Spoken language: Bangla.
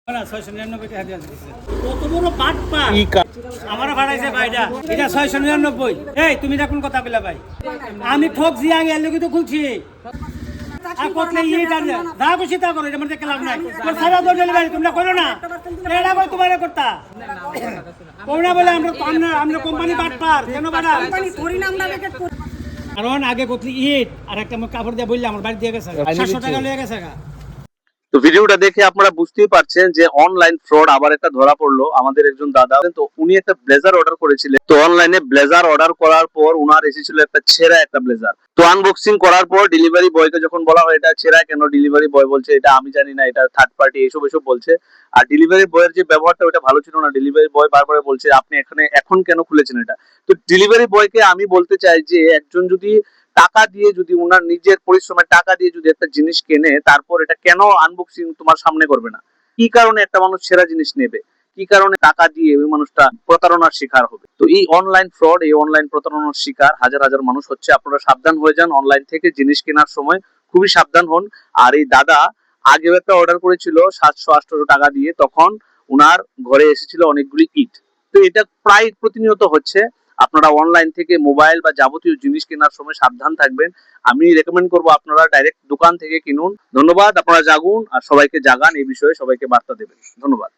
না 699 টাকা দিয়ে দিছে। কত বড় বাটপা আমারও ভাড়াইছে ভাইটা এটা 699। এই তুমি কোন কথা বলা ভাই? আমি ঠকছি আগে এর লাগি তো খুলছি। আর কতলে ইটা দা খুশি তা করো, এটা মধ্যে ক্লাব নাই। তোর সারা দর ডেলিভারি তোমরা করো না, এটা কই তোমারে করতা কোনা বলে আমরা কোম্পানি বাটপার কেন বাড়া কোম্পানি ধরি না আমরা রেকেট করি। কারণ আগে কতলি ইট আর একটা কাপড় দিয়ে বললাম আমার বাড়ি দিয়ে গেছে 700 টাকা লয়ে গেছে। তো ভিডিওটা দেখে আপনারা বুঝতেই পারছেন যে অনলাইন ফ্রড আবার একটা ধরা পড়লো। আমাদের একজন দাদা, তো উনি একটা ব্লেজার অর্ডার করেছিলেন। তো অনলাইনে ব্লেজার অর্ডার করার পর উনার এসেছিল একটা ছেঁড়া একটা ব্লেজার। তো আনবক্সিং করার পর ডেলিভারি বয়কে যখন বলা হয় এটা ছেঁড়া কেন, ডেলিভারি বয় বলছে এটা আমি জানি না, এটা থার্ড পার্টি, এসব বলছে। আর ডেলিভারি বয়ের যে ব্যবহারটা ওটা ভালো ছিল না। ডেলিভারি বয় বারবার বলছে আপনি এখানে এখন কেন খুলেছেন এটা। তো ডেলিভারি বয়কে আমি বলতে চাই যে একজন যদি টাকা দিয়ে, যদি ওনার নিজের পরিশ্রমের টাকা দিয়ে যদি একটা জিনিস কেনে, তারপর এটা কেন আনবক্সিং তোমার সামনে করবে না? কি কারণে একটা মানুষ সেরা জিনিস নেবে? কি কারণে টাকা দিয়ে ওই মানুষটা প্রতারণার শিকার হবে? তো এই অনলাইন ফ্রড, এই অনলাইন প্রতারণার শিকার হাজার হাজার মানুষ হচ্ছে। আপনারা সাবধান হয়ে যান, অনলাইন থেকে জিনিস কেনার সময় খুবই সাবধান হন। আর এই দাদা আগেও একটা অর্ডার করেছিল 700-800 টাকা দিয়ে, তখন উনার ঘরে এসেছিল অনেকগুলি ইট। তো এটা প্রায় প্রতিনিয়ত হচ্ছে। আপনারা অনলাইন থেকে মোবাইল বা যাবতীয় জিনিস কেনার সময় সাবধান থাকবেন। আমি রেকমেন্ড করবো আপনারা ডাইরেক্ট দোকান থেকে কিনুন। ধন্যবাদ। আপনারা জাগুন আর সবাইকে জাগান, এই বিষয়ে সবাইকে বার্তা দেবেন। ধন্যবাদ।